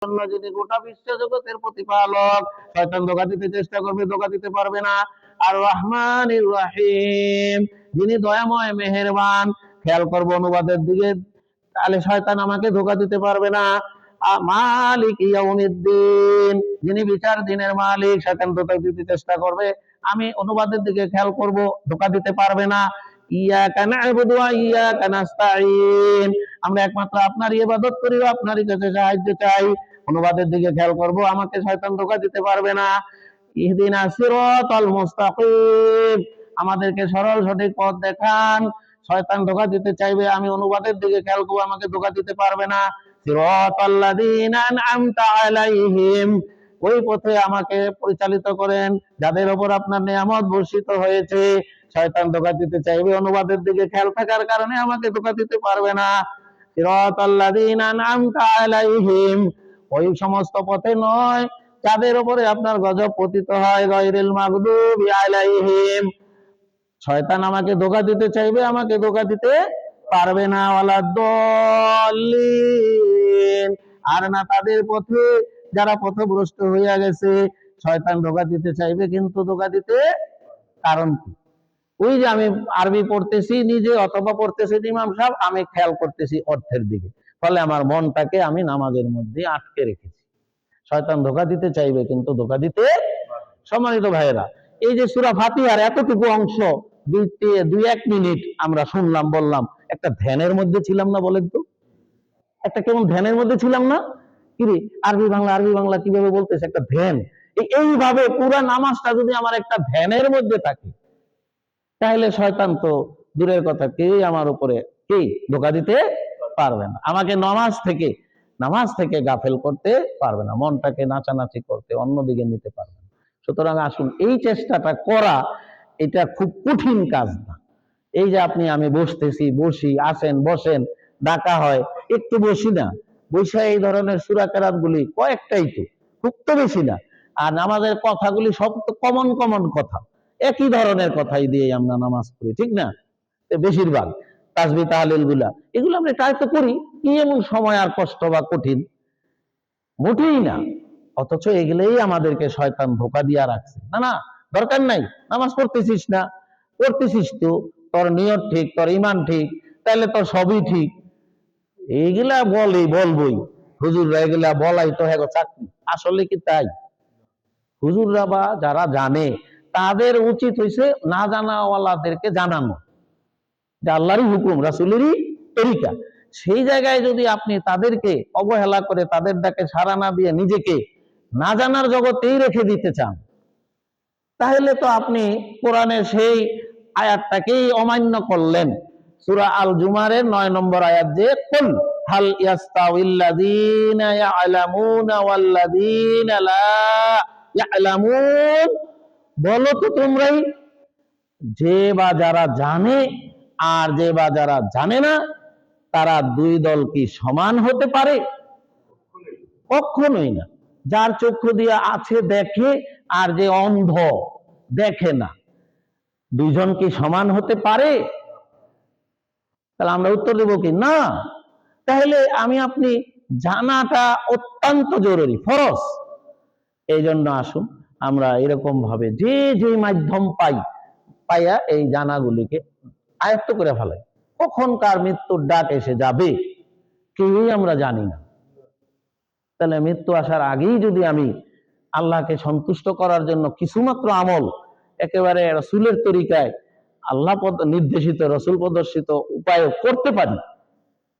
যিনি গোটা বিশ্ব জগতের প্রতিপালক, শয়তান ধোঁকা দিতে চেষ্টা করবে, ধোঁকা দিতে পারবে না। আর রহমানির রহিম, যিনি দয়াময় মেহেরবান। খেয়াল করবো অনুবাদের দিকে, তাহলে শয়তান আমাকে ধোঁকা দিতে পারবে না। মালিক ইয়াউমিদ্দিন, যিনি বিচার দিনের মালিক, শয়তান ধোঁকা দিতে চেষ্টা করবে, আমি অনুবাদের দিকে খেয়াল করব, ধোঁকা দিতে পারবে না। ইয়াকা না'বুদু ওয়া ইয়াকা নাস্তাঈন, আমরা একমাত্র আপনারই ইবাদত করি, আপনারই কাছে সাহায্য চাই। অনুবাদের দিকে খেয়াল করব, আমাকে শয়তান ধোঁকা দিতে পারবে না। ইহদিনাস সিরাতাল মুস্তাকিম, আমাদেরকে সরল সঠিক পথ দেখান। শয়তান ধোঁকা দিতে চাইবে, আমি অনুবাদের দিকে খেয়াল করব, আমাকে ধোঁকা দিতে পারবে না। সিরাতাল্লাযীনা আন'আমতা আলাইহিম, ওই পথে আমাকে পরিচালিত করেন যাদের উপর আপনার নিয়ামত বর্ষিত হয়েছে। শয়তান ধোঁকা দিতে চাইবে, অনুবাদের দিকে খেয়াল থাকার কারণে আমাকে ধোঁকা দিতে পারবে না। সিরাতাল্লাযীনা আন'আমতা আলাইহিম, ওই সমস্ত পথে নয় যাদের উপরে আপনার গজব পতিত হয়। গায়রিল মাগদুবি আলাইহিম, শয়তান আমাকে ধোঁকা দিতে চাইবে, আমাকে ধোঁকা দিতে পারবে না। ওয়ালাদ-দাল্লিন, আর না তাদের পথে যারা পথভ্রষ্ট হইয়া গেছে। শয়তান ধোঁকা দিতে চাইবে, কিন্তু ধোঁকা দিতে কারণ কি? ওই যে আমি আরবি পড়তেছি নিজে, অথবা পড়তেছি ইমাম সাহেব, আমি খেয়াল করতেছি অর্থের দিকে, ফলে আমার মনটাকে আমি নামাজের মধ্যে আটকে রেখেছি। শয়তান ধোঁকা দিতে চাইবে, কিন্তু ধোঁকা দিতে। সম্মানিত ভাইয়েরা, এই যে সূরা ফাতিহার এতটুকু অংশ 2-1 মিনিট আমরা শুনলাম, বললাম, একটা ধ্যানের মধ্যে ছিলাম না? বলেন তো, একটা কেমন ধ্যানের মধ্যে ছিলাম না? কিরে, আরবি বাংলা কিভাবে বলতেছে, একটা ধ্যান। এইভাবে পুরা নামাজটা যদি আমার একটা ধ্যানের মধ্যে থাকে, তাহলে শয়তান তো দূরের কথা, কেউই আমার উপরে ধোঁকা দিতে পারবে না। আমাকে নামাজ থেকে গাফেল করতে পারবে না, মনটাকে নাচানাচি করতে, অন্যদিকে নিতে পারবে না। সুতরাং আসুন, এই চেষ্টাটা করা, এটা খুব কঠিন কাজ না। এই যে আমি বসি, আসেন, বসেন, ডাকা হয়, একটু বসি না, বসে এই ধরনের সূরা কেরাত গুলি কয়েকটাই, তো খুব তো বেশি না। আর আমাদের কথাগুলি সব তো কমন কথা, একই ধরনের কথাই দিয়ে আমরা নামাজ পড়ি, ঠিক না? বেশিরভাগ তাসবিহ তাহলিল গুলা, এগুলো আমরা ট্রাই তো করি, কি এমন সময় আর কষ্ট বা কঠিন? মোটেই না। অথচ এগুলোই আমাদেরকে শয়তান ধোঁকা দিয়া রাখছে। না, দরকার নাই, নামাজ পড়তেছিস না, পড়তেছিস তো, তোর নিয়ত ঠিক, তোর ইমান ঠিক, তাহলে তোর সবই ঠিক। এইগুলা বলবই হুজুররা, এগুলা বলাই তো হ্যাঁ চাকরি। আসলে কি তাই? হুজুররা বা যারা জানে, তাদের উচিত হয়েছে না জানাওয়ালাদেরকে জানানো যে আল্লাহরই হুকুম, রাসূলেরই তরিকা। সেই জায়গায় যদি আপনি তাদেরকে অবহেলা করে, তাদের ডাকে সাড়া না দিয়ে নিজেকে না জানার জগতেই রেখে দিতে চান, তাহলে তো আপনি কোরআনের সেই আয়াতটাকেই অমান্য করলেন। সূরা আল জুমারের 9 নম্বর আয়াত, যে কুল হাল ইয়াস্তাউিল্লাযীনা ইয়ালামুনা ওয়াল্লাযীনা লা ইয়ালামুন, বলো তো তোমরাই, যে বা যারা জানে আর যে বা যারা জানে না, তারা দুই দল কি সমান হতে পারে? কখনোই না। যার চক্ষু দিয়ে আছে দেখে, আর যে অন্ধ দেখে না, দুইজন কি সমান হতে পারে? তাহলে আমরা উত্তর দেব কি না। তাহলে আপনি জানাটা অত্যন্ত জরুরি, ফরজ। এই জন্য আসুন আমরা এরকম ভাবে যে মাধ্যম পাইয়া এই জানাগুলিকে আয়ত্ত করে ফেলাই। কখন কার মৃত্যুর ডাক এসে যাবে কেউই আমরা জানি না। তাহলে মৃত্যু আসার আগেই যদি আমি আল্লাহকে সন্তুষ্ট করার জন্য কিছুমাত্র আমল একেবারে রাসূলের তরিকায়, আল্লাহ নির্দেশিত, রাসূল প্রদর্শিত উপায় করতে পারি,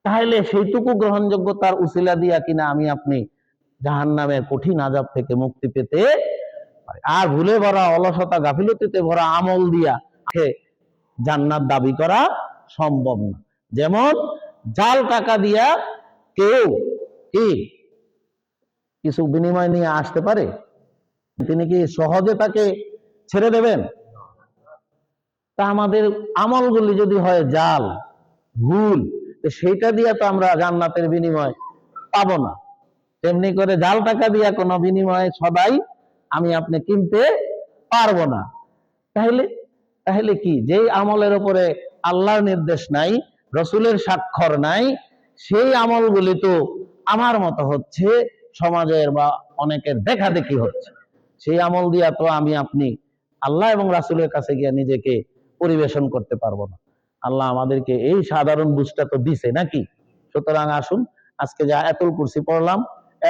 তাহলে সেইটুকু গ্রহণযোগ্যতার উসিলা দিয়া কিনা আপনি জাহান্নামের কঠিন আযাব থেকে মুক্তি পেতে পারি। আর ভুলে ভরা, অলসতা, গাফিলতিতে ভরা আমল দিয়া জান্নাত দাবি করা সম্ভব না। যেমন জাল টাকা দিয়া কেউ কিছু বিনিময় নিয়ে আসতে পারে? তিনি কি সহজে তাকে ছেড়ে দেবেন? তা আমাদের আমলগুলি যদি হয় জাল, ভুল, সেইটা দিয়ে তো আমরা জান্নাতের বিনিময় পাবো না। তেমনি করে জাল টাকা দিয়ে কোনো বিনিময় সদাই আপনি কিনতে পারবো না। তাহলে কি, যেই আমলের উপরে আল্লাহর নির্দেশ নাই, রাসূলের স্বাক্ষর নাই, সেই আমলগুলি তো আমার মতো হচ্ছে সমাজের বা অনেকের দেখা দেখি হচ্ছে, সেই আমল দিয়া তো আমি আপনি আল্লাহ এবং রাসূলের কাছে গিয়ে নিজেকে পরিবেশন করতে পারবো না। আল্লাহ আমাদেরকে এই সাধারণ বুঝটা তো দিছে নাকি? সুতরাং আসুন আজকে যে আয়াতুল কুরসি পড়লাম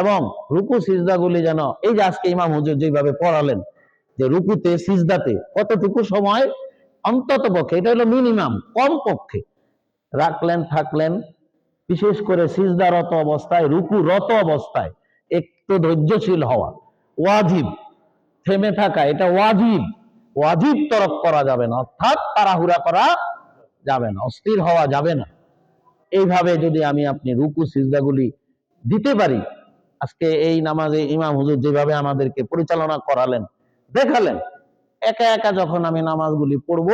এবং রুকু সিজদাগুলি যেন এই যে আজকে ইমাম হুজুর যেভাবে পড়ালেন, যে রুকুতে সিজদাতে কতটুকু সময় অন্তত পক্ষে, এটা হলো মিনিমাম, কম পক্ষে রাখলেন থাকলেন, বিশেষ করে সিজদারত অবস্থায়, রুকুরত অবস্থায় একটু ধৈর্যশীল হওয়া ওয়াজিব, থেমে থাকা এটা ওয়াজিব, ওয়াজিব তরক করা যাবে না, অর্থাৎ তাড়াহুড়া করা যাবে না, অস্থির হওয়া যাবে না। এইভাবে যদি আমি আপনি রুকু সিজদাগুলি দিতে পারি, আজকে এই নামাজে ইমাম হুজুর যেভাবে আমাদেরকে পরিচালনা করালেন, দেখালেন, একা একা যখন আমি নামাজগুলি পড়ব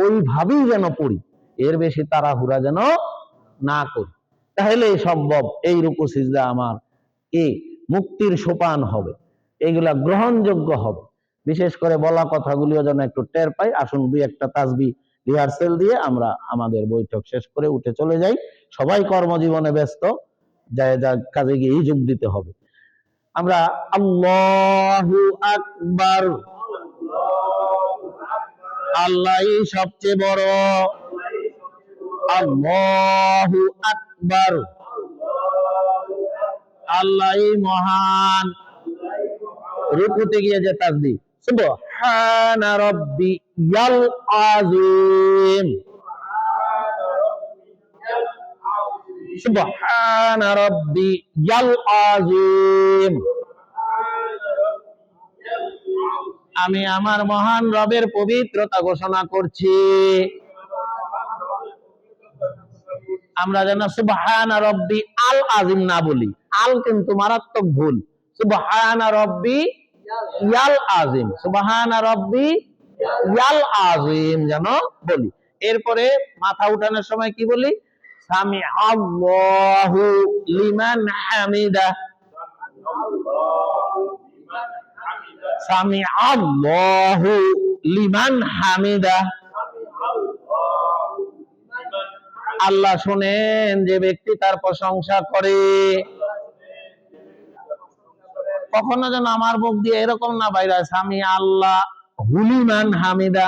ওইভাবেই যেন পড়ি, এর বেশি তাড়াহুড়া যেন না করি, তাহলে সম্ভব এই রুকু সিজদা আমার কি মুক্তির সোপান হবে, এগুলা গ্রহণযোগ্য হবে। বিশেষ করে বলা কথাগুলিও যেন একটু টের পাই। আসুন দুই একটা তাসবিহ রিহার্সেল দিয়ে আমরা আমাদের বৈঠক শেষ করে উঠে চলে যাই। সবাই কর্মজীবনে ব্যস্ত, যায় যা কাজে গিয়ে যোগ দিতে হবে। আমরা আল্লাহু আকবার, আল্লাহই সবচেয়ে বড়, আল্লাহু আকবার, আল্লাহই মহান। রুকুতে গিয়ে যে তাসবিহ সুবহানা রাব্বিয়াল আযীম, সুবহানা রাব্বিয়াল আযীম, আমি আমার মহান রবের পবিত্রতা ঘোষণা করছি। আমরা যেন সুবহানা রাব্বি আল আযীম না বলি, আল কিন্তু মারাত্মক ভুল, সুবহানা রাব্বি ইয়াল আযীম, সুবহানা রাব্বি ইয়াল আযীম যেন বলি। এরপরে মাথা উঠানোর সময় কি বলি? সামি আল্লাহু লিমান হামিদা, সামি আল্লাহু লিমান হামিদা, আল্লাহ শোনেন যে ব্যক্তি তার প্রশংসা করে। কখনো যেন আমার মুখ দিয়ে এরকম না বাইরে সামি আল্লাহ হুলিমান হামিদা,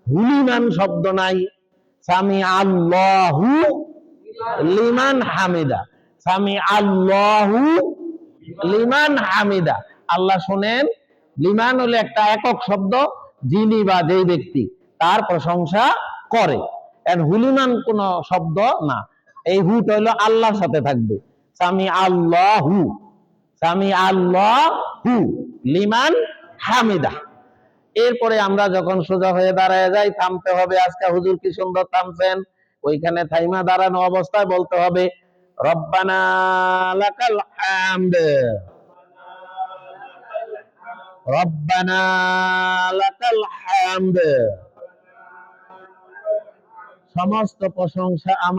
হুলিমান শব্দ নাই, সামি আল্লাহু লিমান হামিদা, সামি আল্লাহু লিমান হামিদা, আল্লাহ শোনেন। লিমান হলো একটা একক শব্দ, যিনি বা যেই ব্যক্তি তার প্রশংসা করে, এর হুলিমান কোন শব্দ না, এই হুটা হলো আল্লাহর সাথে থাকবে, সামি আল্লাহু, সামি আল্লাহু লিমান হামিদা। এরপরে আমরা যখন সোজা হয়ে দাঁড়ায় যাই, থামতে হবে। আজকে হুজুর কি সুন্দর থামছেন, ওইখানে থাইমা দাঁড়ানো অবস্থায় বলতে হবে রব্বানা লাকাল হামদ, রব্বানা লাকাল হামদ, সমস্ত প্রশংসা